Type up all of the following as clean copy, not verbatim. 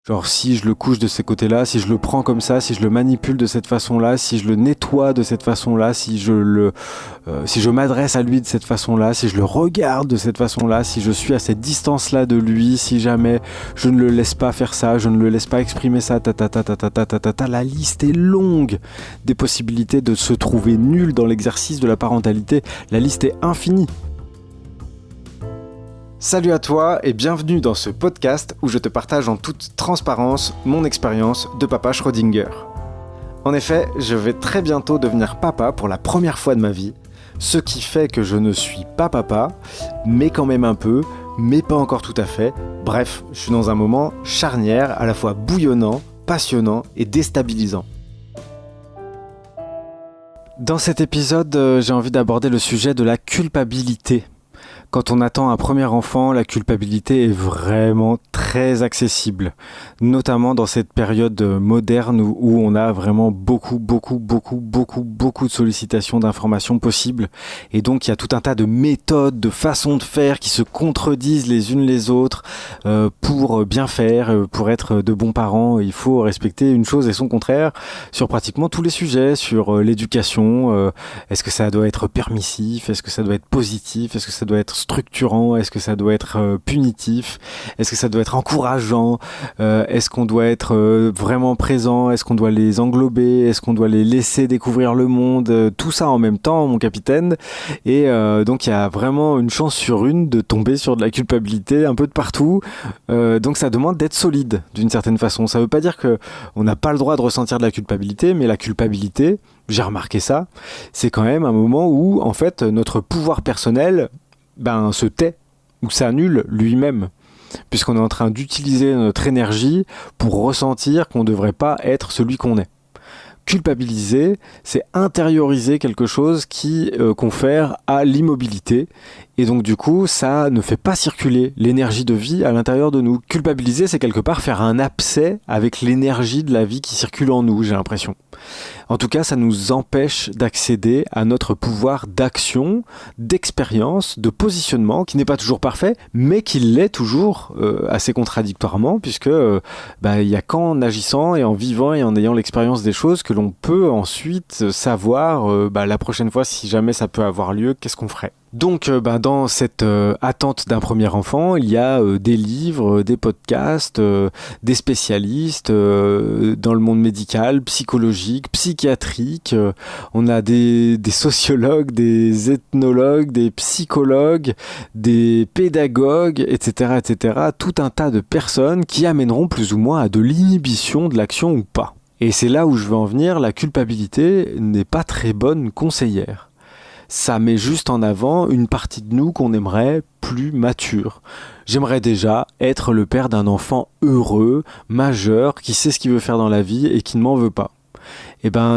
Genre si je le couche de ces côtés-là, si je le prends comme ça, si je le manipule de cette façon-là, si je le nettoie de cette façon-là, si je m'adresse à lui de cette façon-là, si je le regarde de cette façon-là, si je suis à cette distance-là de lui, si jamais je ne le laisse pas faire ça, je ne le laisse pas exprimer ça, la liste est longue des possibilités de se trouver nul dans l'exercice de la parentalité. La liste est infinie. Salut à toi et bienvenue dans ce podcast où je te partage en toute transparence mon expérience de papa Schrödinger. En effet, je vais très bientôt devenir papa pour la première fois de ma vie, ce qui fait que je ne suis pas papa, mais quand même un peu, mais pas encore tout à fait. Bref, je suis dans un moment charnière, à la fois bouillonnant, passionnant et déstabilisant. Dans cet épisode, j'ai envie d'aborder le sujet de la culpabilité. Quand on attend un premier enfant, la culpabilité est vraiment très accessible, notamment dans cette période moderne où on a vraiment beaucoup de sollicitations d'informations possibles. Et donc il y a tout un tas de méthodes, de façons de faire qui se contredisent les unes les autres. Pour bien faire, pour être de bons parents, il faut respecter une chose et son contraire sur pratiquement tous les sujets, sur l'éducation. Est-ce que ça doit être permissif? Est-ce que ça doit être positif? Est-ce que ça doit être structurant? Est-ce que ça doit être punitif? Est-ce que ça doit être encourageant? Est-ce qu'on doit être vraiment présent? Est-ce qu'on doit les englober? Est-ce qu'on doit les laisser découvrir le monde? Tout ça en même temps, mon capitaine. Et donc il y a vraiment une chance sur une de tomber sur de la culpabilité un peu de partout. Donc ça demande d'être solide d'une certaine façon. Ça veut pas dire que on n'a pas le droit de ressentir de la culpabilité, mais la culpabilité, j'ai remarqué ça, c'est quand même un moment où en fait notre pouvoir personnel se tait ou s'annule lui-même, puisqu'on est en train d'utiliser notre énergie pour ressentir qu'on ne devrait pas être celui qu'on est. Culpabiliser, c'est intérioriser quelque chose qui confère à l'immobilité, et donc du coup ça ne fait pas circuler l'énergie de vie à l'intérieur de nous. Culpabiliser, c'est quelque part faire un abcès avec l'énergie de la vie qui circule en nous, j'ai l'impression. En tout cas, ça nous empêche d'accéder à notre pouvoir d'action, d'expérience, de positionnement, qui n'est pas toujours parfait, mais qui l'est toujours assez contradictoirement, puisque il y a qu'en agissant et en vivant et en ayant l'expérience des choses que l'on peut ensuite savoir la prochaine fois, si jamais ça peut avoir lieu, qu'est-ce qu'on ferait. Donc dans cette attente d'un premier enfant, il y a des livres, des podcasts, des spécialistes dans le monde médical, psychologique, psychiatrique. On a des sociologues, des ethnologues, des psychologues, des pédagogues, etc., etc. Tout un tas de personnes qui amèneront plus ou moins à de l'inhibition de l'action ou pas. Et c'est là où je veux en venir, la culpabilité n'est pas très bonne conseillère. Ça met juste en avant une partie de nous qu'on aimerait plus mature. J'aimerais déjà être le père d'un enfant heureux, majeur, qui sait ce qu'il veut faire dans la vie et qui ne m'en veut pas.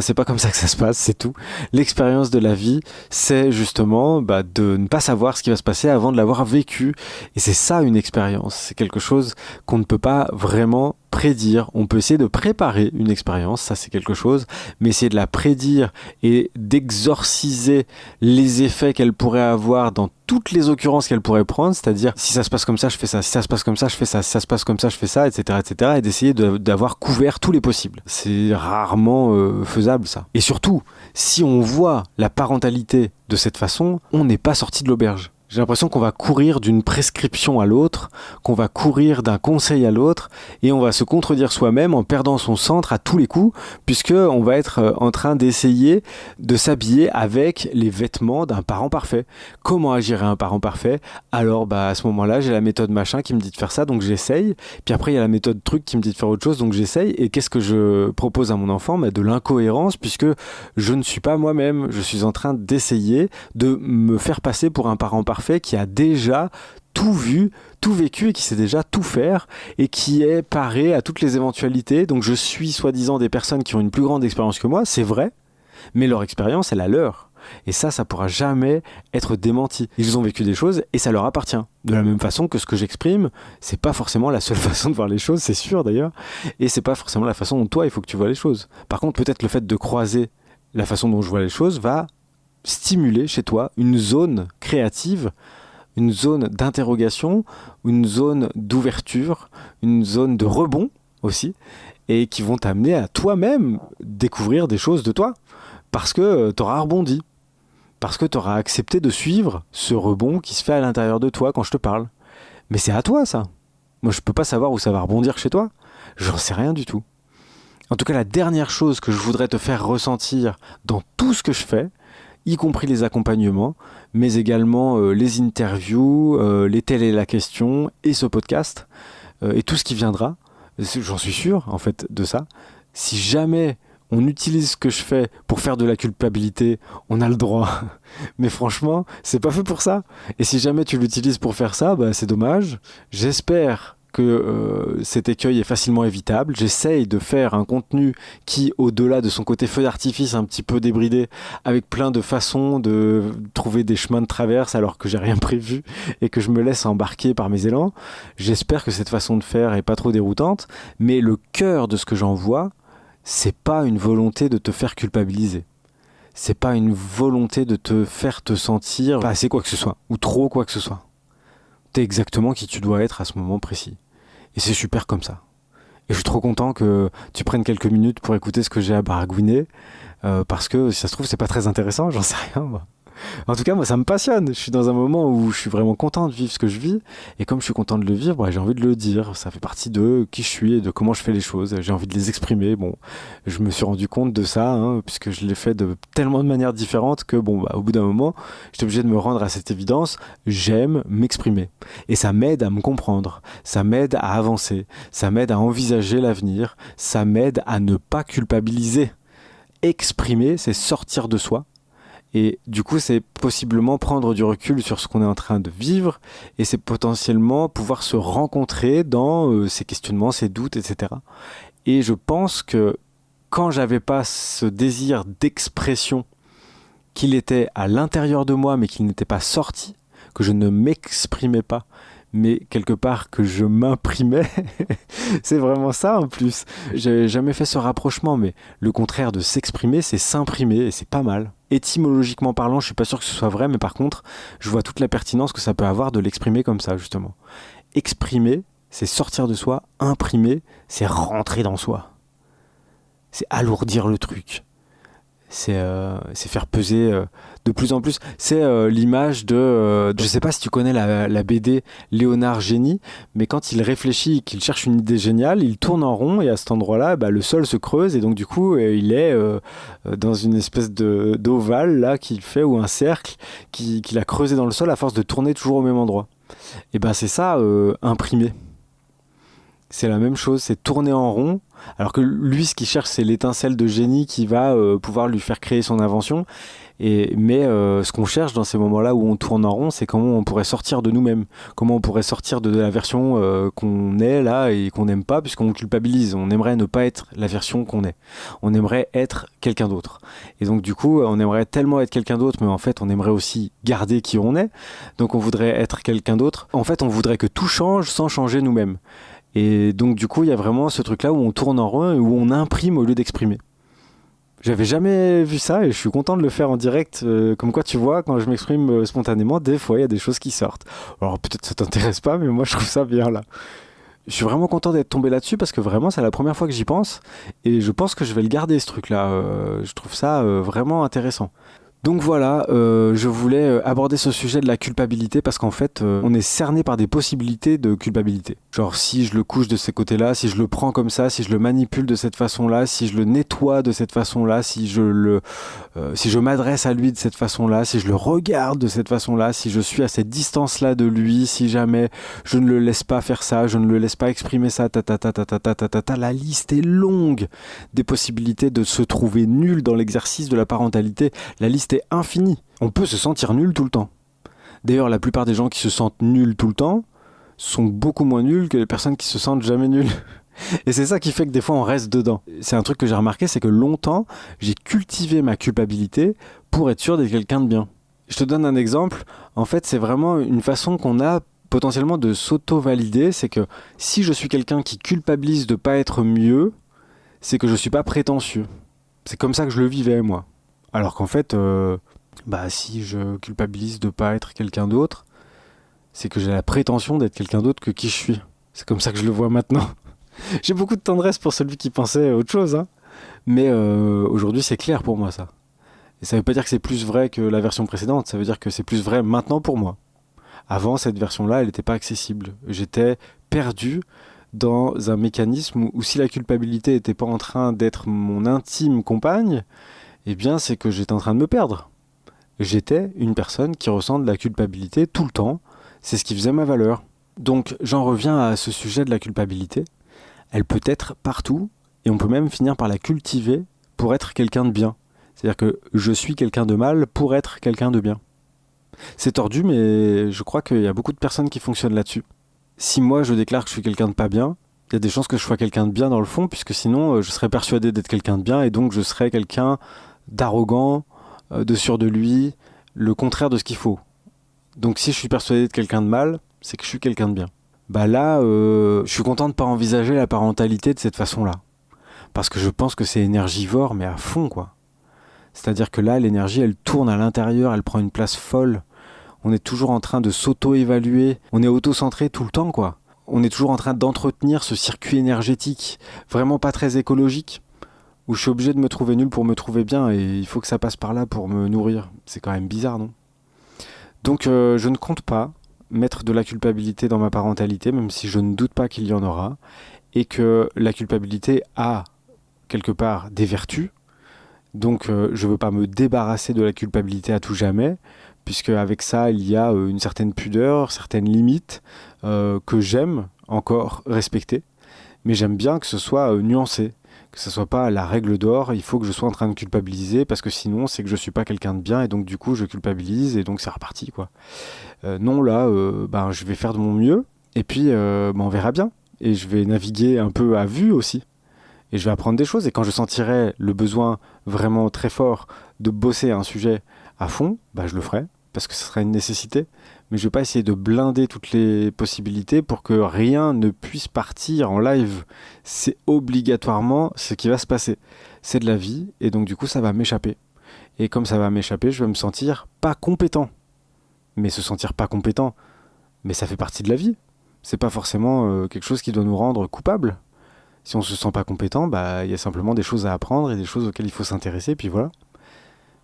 C'est pas comme ça que ça se passe, c'est tout. L'expérience de la vie, c'est justement de ne pas savoir ce qui va se passer avant de l'avoir vécu. Et c'est ça une expérience, c'est quelque chose qu'on ne peut pas vraiment prédire. On peut essayer de préparer une expérience, ça c'est quelque chose, mais essayer de la prédire et d'exorciser les effets qu'elle pourrait avoir dans toutes les occurrences qu'elle pourrait prendre, c'est-à-dire si ça se passe comme ça, je fais ça, si ça se passe comme ça, je fais ça, si ça se passe comme ça, je fais ça, etc., etc., et d'essayer d'avoir couvert tous les possibles. C'est rarement faisable ça. Et surtout, si on voit la parentalité de cette façon, on n'est pas sorti de l'auberge. J'ai l'impression qu'on va courir d'une prescription à l'autre, qu'on va courir d'un conseil à l'autre, et on va se contredire soi-même en perdant son centre à tous les coups, puisqu'on va être en train d'essayer de s'habiller avec les vêtements d'un parent parfait. Comment agirait un parent parfait? Alors à ce moment-là, j'ai la méthode machin qui me dit de faire ça, donc j'essaye. Puis après, il y a la méthode truc qui me dit de faire autre chose, donc j'essaye. Et qu'est-ce que je propose à mon enfant? De l'incohérence, puisque je ne suis pas moi-même. Je suis en train d'essayer de me faire passer pour un parent parfait qui a déjà tout vu, tout vécu et qui sait déjà tout faire et qui est paré à toutes les éventualités. Donc je suis soi-disant des personnes qui ont une plus grande expérience que moi, c'est vrai, mais leur expérience, elle a leur. Et ça pourra jamais être démenti. Ils ont vécu des choses et ça leur appartient. De la même façon que ce que j'exprime, c'est pas forcément la seule façon de voir les choses, c'est sûr d'ailleurs, et c'est pas forcément la façon dont toi il faut que tu vois les choses. Par contre, peut-être le fait de croiser la façon dont je vois les choses va stimuler chez toi une zone créative, une zone d'interrogation, une zone d'ouverture, une zone de rebond aussi, et qui vont t'amener à toi-même découvrir des choses de toi, parce que tu auras rebondi, parce que tu auras accepté de suivre ce rebond qui se fait à l'intérieur de toi quand je te parle. Mais c'est à toi ça. Moi je peux pas savoir où ça va rebondir chez toi, j'en sais rien du tout. En tout cas, la dernière chose que je voudrais te faire ressentir dans tout ce que je fais, y compris les accompagnements, mais également les interviews, les télé et la question, et ce podcast, et tout ce qui viendra, j'en suis sûr, en fait, de ça. Si jamais on utilise ce que je fais pour faire de la culpabilité, on a le droit. Mais franchement, c'est pas fait pour ça. Et si jamais tu l'utilises pour faire ça, bah, c'est dommage. J'espère que cet écueil est facilement évitable. J'essaye de faire un contenu qui, au-delà de son côté feu d'artifice un petit peu débridé, avec plein de façons de trouver des chemins de traverse alors que j'ai rien prévu et que je me laisse embarquer par mes élans, j'espère que cette façon de faire est pas trop déroutante, mais le cœur de ce que j'envoie, c'est pas une volonté de te faire culpabiliser. C'est pas une volonté de te faire te sentir pas assez quoi que ce soit, ou trop quoi que ce soit. T'es exactement qui tu dois être à ce moment précis. Et c'est super comme ça. Et je suis trop content que tu prennes quelques minutes pour écouter ce que j'ai à baragouiner, parce que si ça se trouve, c'est pas très intéressant, j'en sais rien, moi. En tout cas, moi, ça me passionne. Je suis dans un moment où je suis vraiment content de vivre ce que je vis. Et comme je suis content de le vivre, bah, j'ai envie de le dire. Ça fait partie de qui je suis et de comment je fais les choses. J'ai envie de les exprimer. Bon, je me suis rendu compte de ça, hein, puisque je l'ai fait de tellement de manières différentes que, bon, bah, au bout d'un moment, j'étais obligé de me rendre à cette évidence. J'aime m'exprimer. Et ça m'aide à me comprendre. Ça m'aide à avancer. Ça m'aide à envisager l'avenir. Ça m'aide à ne pas culpabiliser. Exprimer, c'est sortir de soi. Et du coup, c'est possiblement prendre du recul sur ce qu'on est en train de vivre et c'est potentiellement pouvoir se rencontrer dans ces questionnements, ces doutes, etc. Et je pense que quand j'avais pas ce désir d'expression, qu'il était à l'intérieur de moi mais qu'il n'était pas sorti, que je ne m'exprimais pas, mais quelque part que je m'imprimais, c'est vraiment ça en plus. J'avais jamais fait ce rapprochement, mais le contraire de s'exprimer, c'est s'imprimer, et c'est pas mal. Étymologiquement parlant, je suis pas sûr que ce soit vrai, mais par contre, je vois toute la pertinence que ça peut avoir de l'exprimer comme ça, justement. Exprimer, c'est sortir de soi, imprimer, c'est rentrer dans soi. C'est alourdir le truc. C'est faire peser de plus en plus. C'est l'image de... je sais pas si tu connais la BD Léonard Génie, mais quand il réfléchit, qu'il cherche une idée géniale, il tourne en rond et à cet endroit-là, bah, le sol se creuse et donc du coup, il est dans une espèce d'ovale là qu'il fait ou un cercle qu'il a creusé dans le sol à force de tourner toujours au même endroit. Et ben c'est ça, imprimer. C'est la même chose, c'est tourner en rond. Alors que lui, ce qu'il cherche, c'est l'étincelle de génie qui va pouvoir lui faire créer son invention. Mais ce qu'on cherche dans ces moments-là où on tourne en rond, c'est comment on pourrait sortir de nous-mêmes. Comment on pourrait sortir de la version qu'on est là et qu'on n'aime pas, puisqu'on culpabilise. On aimerait ne pas être la version qu'on est. On aimerait être quelqu'un d'autre. Et donc du coup, on aimerait tellement être quelqu'un d'autre, mais en fait, on aimerait aussi garder qui on est. Donc on voudrait être quelqu'un d'autre. En fait, on voudrait que tout change sans changer nous-mêmes. Et donc du coup, il y a vraiment ce truc-là où on tourne en rond et où on imprime au lieu d'exprimer. J'avais jamais vu ça et je suis content de le faire en direct. Comme quoi, tu vois, quand je m'exprime spontanément, des fois, il y a des choses qui sortent. Alors peut-être ça t'intéresse pas, mais moi, je trouve ça bien là. Je suis vraiment content d'être tombé là-dessus parce que vraiment, c'est la première fois que j'y pense et je pense que je vais le garder, ce truc-là. Je trouve ça vraiment intéressant. Donc voilà, je voulais aborder ce sujet de la culpabilité parce qu'en fait, on est cerné par des possibilités de culpabilité. Genre si je le couche de ces côtés-là, si je le prends comme ça, si je le manipule de cette façon-là, si je le nettoie de cette façon-là, si je m'adresse à lui de cette façon-là, si je le regarde de cette façon-là, si je suis à cette distance-là de lui, si jamais je ne le laisse pas faire ça, je ne le laisse pas exprimer ça, la liste est longue des possibilités de se trouver nul dans l'exercice de la parentalité. La liste est infinie. On peut se sentir nul tout le temps. D'ailleurs, la plupart des gens qui se sentent nuls tout le temps sont beaucoup moins nuls que les personnes qui se sentent jamais nuls. Et c'est ça qui fait que des fois on reste dedans. C'est un truc que j'ai remarqué, c'est que longtemps, j'ai cultivé ma culpabilité pour être sûr d'être quelqu'un de bien. Je te donne un exemple. En fait, c'est vraiment une façon qu'on a potentiellement de s'auto-valider. C'est que si je suis quelqu'un qui culpabilise de pas être mieux, c'est que je suis pas prétentieux. C'est comme ça que je le vivais, moi. Alors qu'en fait, si je culpabilise de pas être quelqu'un d'autre, c'est que j'ai la prétention d'être quelqu'un d'autre que qui je suis. C'est comme ça que je le vois maintenant. J'ai beaucoup de tendresse pour celui qui pensait autre chose, hein. Mais aujourd'hui, c'est clair pour moi, ça. Et ça veut pas dire que c'est plus vrai que la version précédente, ça veut dire que c'est plus vrai maintenant pour moi. Avant, cette version-là, elle n'était pas accessible. J'étais perdu dans un mécanisme où si la culpabilité n'était pas en train d'être mon intime compagne, eh bien, c'est que j'étais en train de me perdre. J'étais une personne qui ressent de la culpabilité tout le temps. C'est ce qui faisait ma valeur. Donc, j'en reviens à ce sujet de la culpabilité. Elle peut être partout et on peut même finir par la cultiver pour être quelqu'un de bien. C'est-à-dire que je suis quelqu'un de mal pour être quelqu'un de bien. C'est tordu, mais je crois qu'il y a beaucoup de personnes qui fonctionnent là-dessus. Si moi je déclare que je suis quelqu'un de pas bien, il y a des chances que je sois quelqu'un de bien dans le fond, puisque sinon je serais persuadé d'être quelqu'un de bien, et donc je serais quelqu'un d'arrogant, de sûr de lui, le contraire de ce qu'il faut. Donc si je suis persuadé d'être quelqu'un de mal, c'est que je suis quelqu'un de bien. Bah là, je suis content de ne pas envisager la parentalité de cette façon-là. Parce que je pense que c'est énergivore, mais à fond, quoi. C'est-à-dire que là, l'énergie, elle tourne à l'intérieur, elle prend une place folle. On est toujours en train de s'auto-évaluer. On est auto-centré tout le temps, quoi. On est toujours en train d'entretenir ce circuit énergétique, vraiment pas très écologique, où je suis obligé de me trouver nul pour me trouver bien, et il faut que ça passe par là pour me nourrir. C'est quand même bizarre, non? Donc je ne compte pas mettre de la culpabilité dans ma parentalité, même si je ne doute pas qu'il y en aura, et que la culpabilité a, quelque part, des vertus. Donc je ne veux pas me débarrasser de la culpabilité à tout jamais, puisque avec ça il y a une certaine pudeur, certaines limites que j'aime encore respecter, mais j'aime bien que ce soit nuancé, que ce soit pas la règle d'or, il faut que je sois en train de culpabiliser, parce que sinon c'est que je suis pas quelqu'un de bien, et donc du coup je culpabilise, et donc c'est reparti, quoi. Non, là, je vais faire de mon mieux, et puis on verra bien, et je vais naviguer un peu à vue aussi. Et je vais apprendre des choses, et quand je sentirai le besoin vraiment très fort de bosser un sujet à fond, je le ferai, parce que ce sera une nécessité. Mais je vais pas essayer de blinder toutes les possibilités pour que rien ne puisse partir en live. C'est obligatoirement ce qui va se passer. C'est de la vie, et donc du coup ça va m'échapper. Et comme ça va m'échapper, je vais me sentir pas compétent. Mais se sentir pas compétent, mais ça fait partie de la vie. C'est pas forcément quelque chose qui doit nous rendre coupables. Si on se sent pas compétent, y a simplement des choses à apprendre et des choses auxquelles il faut s'intéresser, puis voilà.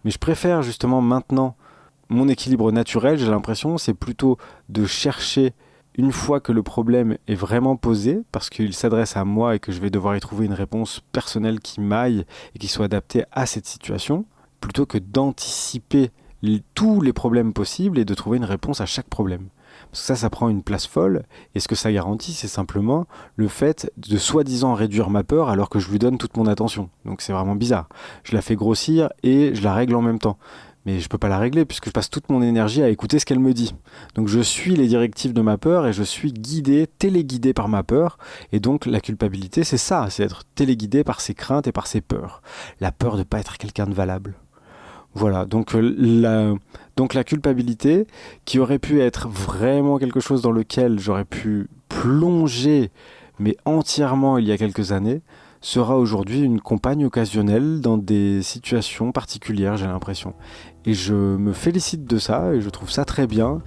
Mais je préfère justement maintenant mon équilibre naturel, j'ai l'impression, c'est plutôt de chercher une fois que le problème est vraiment posé, parce qu'il s'adresse à moi et que je vais devoir y trouver une réponse personnelle qui m'aille et qui soit adaptée à cette situation, plutôt que d'anticiper tous les problèmes possibles et de trouver une réponse à chaque problème. Parce que ça prend une place folle, et ce que ça garantit, c'est simplement le fait de soi-disant réduire ma peur alors que je lui donne toute mon attention. Donc c'est vraiment bizarre. Je la fais grossir et je la règle en même temps. Mais je peux pas la régler puisque je passe toute mon énergie à écouter ce qu'elle me dit. Donc je suis les directives de ma peur et je suis guidé, téléguidé par ma peur. Et donc la culpabilité, c'est ça, c'est être téléguidé par ses craintes et par ses peurs. La peur de ne pas être quelqu'un de valable. Voilà, donc la culpabilité, qui aurait pu être vraiment quelque chose dans lequel j'aurais pu plonger, mais entièrement il y a quelques années, sera aujourd'hui une compagne occasionnelle dans des situations particulières, j'ai l'impression. Et je me félicite de ça, et je trouve ça très bien.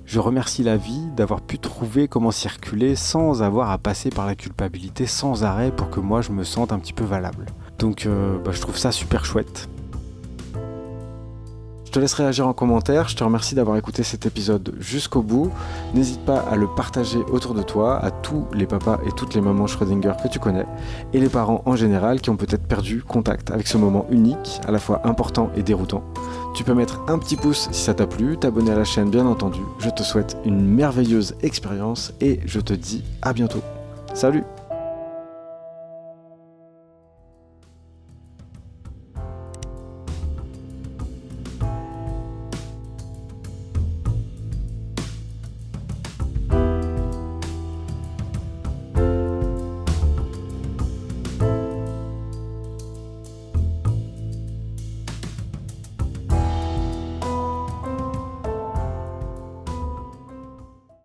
Je remercie la vie d'avoir pu trouver comment circuler sans avoir à passer par la culpabilité sans arrêt pour que moi je me sente un petit peu valable. Donc je trouve ça super chouette. Je te laisse réagir en commentaire, je te remercie d'avoir écouté cet épisode jusqu'au bout. N'hésite pas à le partager autour de toi, à tous les papas et toutes les mamans Schrödinger que tu connais, et les parents en général qui ont peut-être perdu contact avec ce moment unique, à la fois important et déroutant. Tu peux mettre un petit pouce si ça t'a plu, t'abonner à la chaîne bien entendu. Je te souhaite une merveilleuse expérience et je te dis à bientôt. Salut!